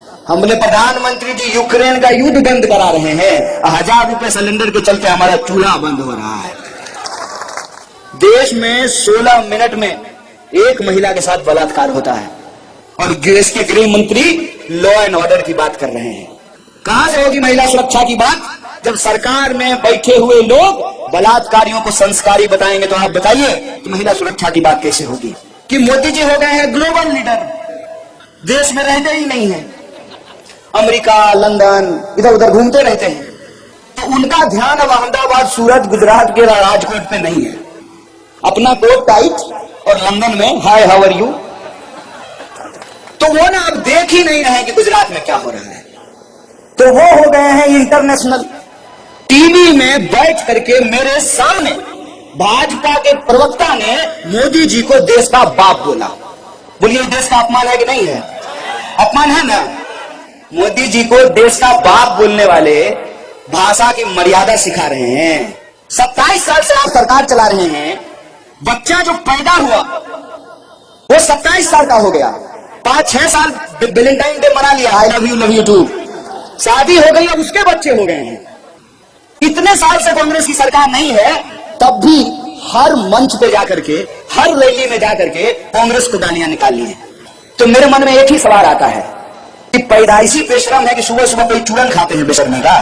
हमने प्रधानमंत्री जी यूक्रेन का युद्ध बंद करा रहे हैं, 1000 रुपए सिलेंडर के चलते हमारा चूल्हा बंद हो रहा है। देश में 16 मिनट में एक महिला के साथ बलात्कार होता है और देश के गृह मंत्री लॉ एंड ऑर्डर की बात कर रहे हैं। कहां से होगी महिला सुरक्षा की बात जब सरकार में बैठे हुए लोग बलात्कारियों को संस्कारी बताएंगे? तो आप बताइए कि महिला सुरक्षा की बात कैसे होगी? कि मोदी जी हो गए हैं ग्लोबल लीडर, देश में रहते ही नहीं है, अमेरिका लंदन इधर उधर घूमते रहते हैं, तो उनका ध्यान अब अहमदाबाद सूरत गुजरात के राजकोट पे नहीं है। अपना कोट टाइट और लंदन में हाय हाउ आर यू, तो वो ना अब देख ही नहीं रहे कि गुजरात में क्या हो रहा है, तो वो हो गए हैं इंटरनेशनल। टीवी में बैठ करके मेरे सामने भाजपा के प्रवक्ता ने मोदी जी को देश का बाप बोला। बोलिए देश का अपमान है कि नहीं है? अपमान है ना। मोदी जी को देश का बाप बोलने वाले भाषा की मर्यादा सिखा रहे हैं। 27 साल से आप सरकार चला रहे हैं, बच्चा जो पैदा हुआ वो 27 साल का हो गया, 5-6 साल वैलेंटाइन डे मना लिया, आई लव यू टू, शादी हो गई, अब उसके बच्चे हो गए हैं। इतने साल से कांग्रेस की सरकार नहीं है, तब भी हर मंच पे जाकर के, हर रैली में जाकर के कांग्रेस को गालियां निकाली हैं। तो मेरे मन में एक ही सवाल आता है कि पैदाइशी बेशरम है कि सुबह सुबह कोई चूरन खाते हैं बेशरमी का?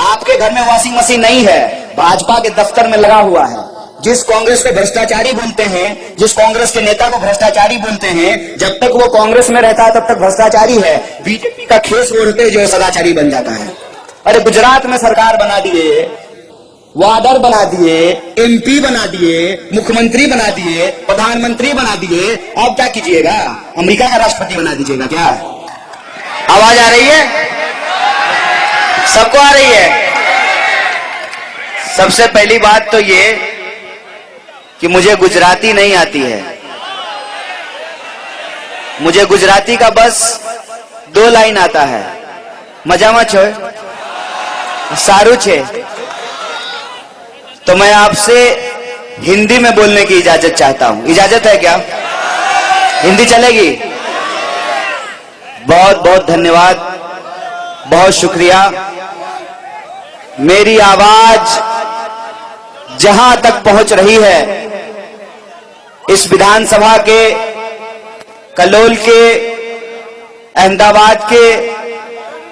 आपके घर में वॉशिंग मशीन नहीं है, भाजपा के दफ्तर में लगा हुआ है। जिस कांग्रेस को भ्रष्टाचारी बोलते हैं, जिस कांग्रेस के नेता को भ्रष्टाचारी बोलते हैं, जब तक वो कांग्रेस में रहता है तब तक भ्रष्टाचारी है। बीजेपी का खेस ओढ़ते जो है सदाचारी बन जाता है। अरे गुजरात में सरकार बना दिए, वार्डर बना दिए, एमपी बना दिए, मुख्यमंत्री बना दिए, प्रधानमंत्री बना दिए, अब क्या कीजिएगा? अमेरिका का राष्ट्रपति बना दीजिएगा क्या? आवाज आ रही है? सबको आ रही है? सबसे पहली बात तो ये कि मुझे गुजराती नहीं आती है। मुझे गुजराती का बस 2 लाइन आता है, मजामा छो सारू छे। तो मैं आपसे हिंदी में बोलने की इजाजत चाहता हूं। इजाजत है क्या? हिंदी चलेगी? बहुत बहुत धन्यवाद, बहुत शुक्रिया। मेरी आवाज जहां तक पहुंच रही है, इस विधानसभा के, कलोल के, अहमदाबाद के,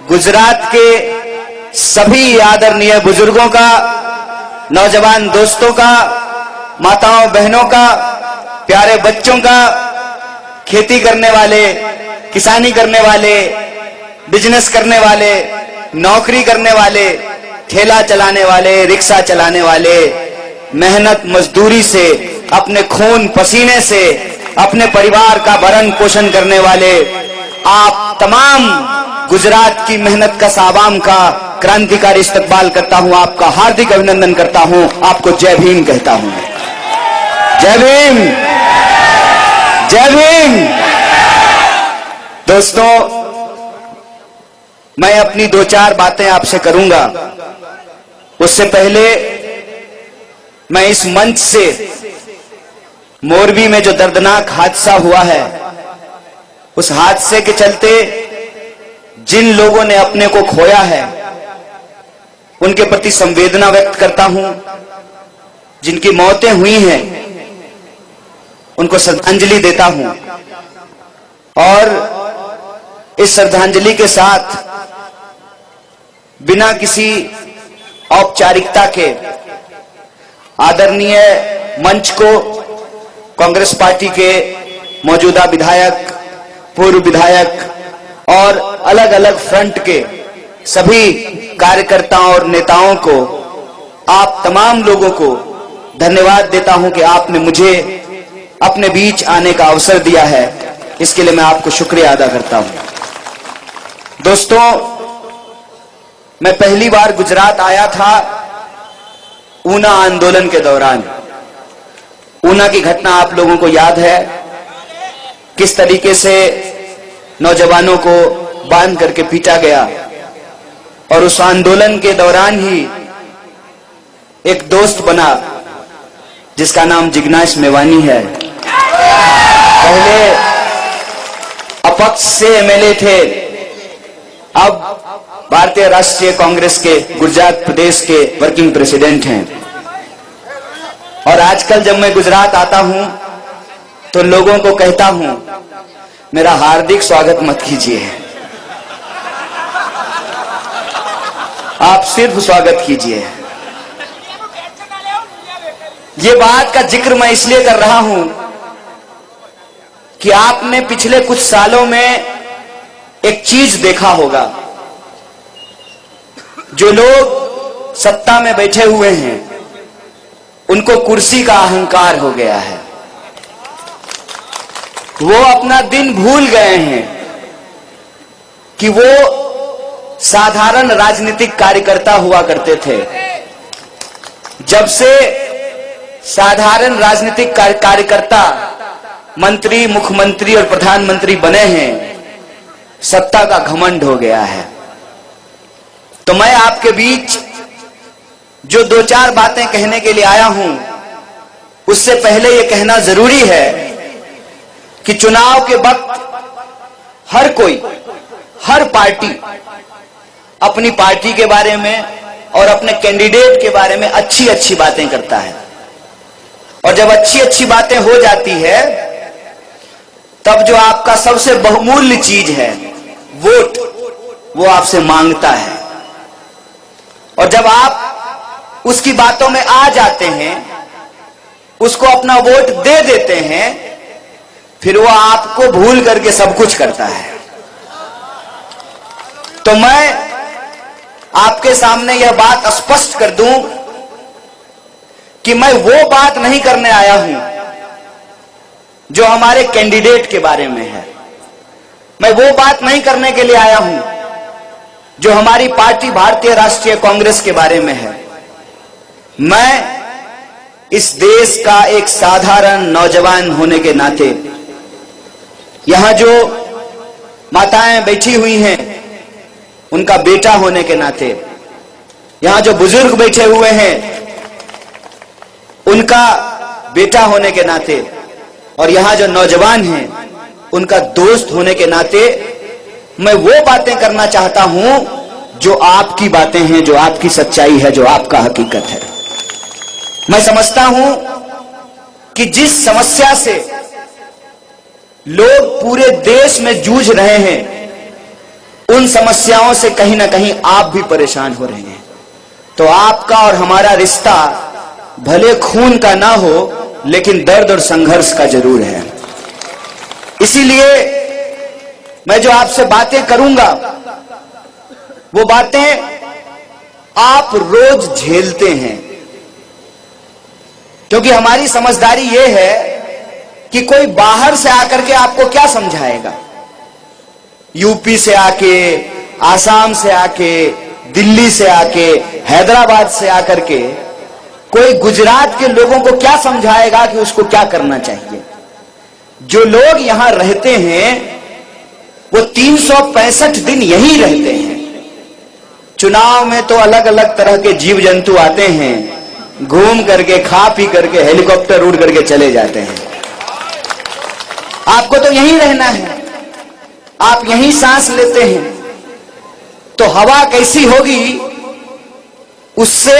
गुजरात के सभी आदरणीय बुजुर्गों का, नौजवान दोस्तों का, माताओं बहनों का, प्यारे बच्चों का, खेती करने वाले, किसानी करने वाले, बिजनेस करने वाले, नौकरी करने वाले, ठेला चलाने वाले, रिक्शा चलाने वाले, मेहनत मजदूरी से, अपने खून पसीने से अपने परिवार का भरण पोषण करने वाले आप तमाम गुजरात की मेहनत का आवाम का क्रांतिकारी इस्तकबाल करता हूं, आपका हार्दिक अभिनंदन करता हूं, आपको जय भीम कहता हूं। जय भीम, जय भीम। दोस्तों, मैं अपनी 2-4 बातें आपसे करूंगा। उससे पहले मैं इस मंच से मोरबी में जो दर्दनाक हादसा हुआ है, उस हादसे के चलते जिन लोगों ने अपने को खोया है, उनके प्रति संवेदना व्यक्त करता हूं। जिनकी मौतें हुई हैं, उनको श्रद्धांजलि देता हूं। और इस श्रद्धांजलि के साथ बिना किसी औपचारिकता के आदरणीय मंच को कांग्रेस पार्टी के मौजूदा विधायक, पूर्व विधायक और अलग अलग फ्रंट के सभी कार्यकर्ताओं और नेताओं को, आप तमाम लोगों को धन्यवाद देता हूं कि आपने मुझे अपने बीच आने का अवसर दिया है। इसके लिए मैं आपको शुक्रिया अदा करता हूं। दोस्तों, मैं पहली बार गुजरात आया था ऊना आंदोलन के दौरान। ऊना की घटना आप लोगों को याद है, किस तरीके से नौजवानों को बांध करके पीटा गया। और उस आंदोलन के दौरान ही एक दोस्त बना जिसका नाम जिग्नेश मेवानी है। पहले अपक्ष पक्ष से एमएलए थे, अब भारतीय राष्ट्रीय कांग्रेस के गुजरात प्रदेश के वर्किंग प्रेसिडेंट हैं। और आजकल जब मैं गुजरात आता हूं तो लोगों को कहता हूं, मेरा हार्दिक स्वागत मत कीजिए, आप सिर्फ स्वागत कीजिए। ये बात का जिक्र मैं इसलिए कर रहा हूं कि आपने पिछले कुछ सालों में एक चीज देखा होगा, जो लोग सत्ता में बैठे हुए हैं उनको कुर्सी का अहंकार हो गया है। वो अपना दिन भूल गए हैं कि वो साधारण राजनीतिक कार्यकर्ता हुआ करते थे। जब से साधारण राजनीतिक कार्यकर्ता मंत्री, मुख्यमंत्री और प्रधानमंत्री बने हैं, सत्ता का घमंड हो गया है। तो मैं आपके बीच जो दो चार बातें कहने के लिए आया हूं, उससे पहले यह कहना जरूरी है कि चुनाव के वक्त हर कोई, हर पार्टी अपनी पार्टी के बारे में और अपने कैंडिडेट के बारे में अच्छी अच्छी बातें करता है। और जब अच्छी अच्छी बातें हो जाती है, तब जो आपका सबसे बहुमूल्य चीज है, वोट, वो आपसे मांगता है। और जब आप उसकी बातों में आ जाते हैं, उसको अपना वोट दे देते हैं, फिर वो आपको भूल करके सब कुछ करता है। तो मैं आपके सामने यह बात स्पष्ट कर दूं कि मैं वो बात नहीं करने आया हूं जो हमारे कैंडिडेट के बारे में है। मैं वो बात नहीं करने के लिए आया हूं जो हमारी पार्टी भारतीय राष्ट्रीय कांग्रेस के बारे में है। मैं इस देश का एक साधारण नौजवान होने के नाते, यहां जो माताएं बैठी हुई हैं उनका बेटा होने के नाते, यहां जो बुजुर्ग बैठे हुए हैं उनका बेटा होने के नाते, और यहां जो नौजवान हैं उनका दोस्त होने के नाते, मैं वो बातें करना चाहता हूं जो आपकी बातें हैं, जो आपकी सच्चाई है, जो आपका हकीकत है। मैं समझता हूं कि जिस समस्या से लोग पूरे देश में जूझ रहे हैं, उन समस्याओं से कहीं ना कहीं आप भी परेशान हो रहे हैं। तो आपका और हमारा रिश्ता भले खून का ना हो, लेकिन दर्द और संघर्ष का जरूर है। इसीलिए मैं जो आपसे बातें करूंगा, वो बातें आप रोज झेलते हैं, क्योंकि हमारी समझदारी यह है कि कोई बाहर से आकर के आपको क्या समझाएगा। यूपी से आके, आसाम से आके, दिल्ली से आके, हैदराबाद से आकर के कोई गुजरात के लोगों को क्या समझाएगा कि उसको क्या करना चाहिए। जो लोग यहां रहते हैं वो 365 दिन यहीं रहते हैं। चुनाव में तो अलग अलग तरह के जीव जंतु आते हैं, घूम करके, खा पी करके, हेलीकॉप्टर उड़ करके चले जाते हैं। आपको तो यहीं रहना है, आप यहीं सांस लेते हैं। तो हवा कैसी होगी, उससे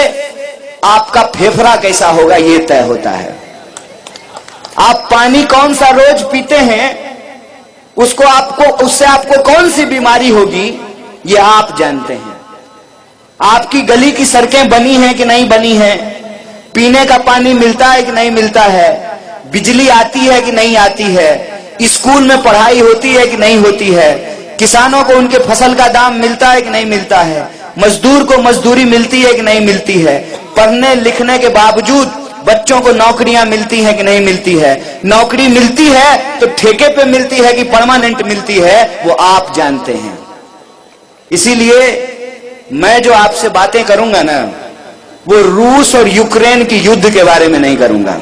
आपका फेफड़ा कैसा होगा ये तय होता है। आप पानी कौन सा रोज पीते हैं, उससे आपको कौन सी बीमारी होगी, ये आप जानते हैं। आपकी गली की सड़कें बनी हैं कि नहीं बनी हैं, पीने का पानी मिलता है कि नहीं मिलता है, बिजली आती है कि नहीं आती है, स्कूल में पढ़ाई होती है कि नहीं होती है, किसानों को उनके फसल का दाम मिलता है कि नहीं मिलता है, मजदूर को मजदूरी मिलती है कि नहीं मिलती है, पढ़ने लिखने के बावजूद बच्चों को नौकरियां मिलती हैं कि नहीं मिलती है, नौकरी मिलती है तो ठेके पे मिलती है कि परमानेंट मिलती है, वो आप जानते हैं। इसीलिए मैं जो आपसे बातें करूंगा ना, वो रूस और यूक्रेन की युद्ध के बारे में नहीं करूंगा।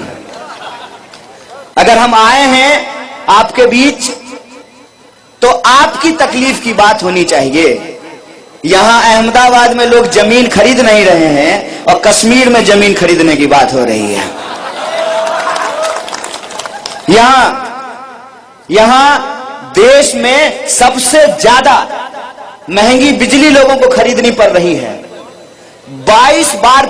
अगर हम आए हैं आपके बीच तो आपकी तकलीफ की बात होनी चाहिए। यहां अहमदाबाद में लोग जमीन खरीद नहीं रहे हैं और कश्मीर में जमीन खरीदने की बात हो रही है। यहां देश में सबसे ज्यादा महंगी बिजली लोगों को खरीदनी पड़ रही है। 22 बार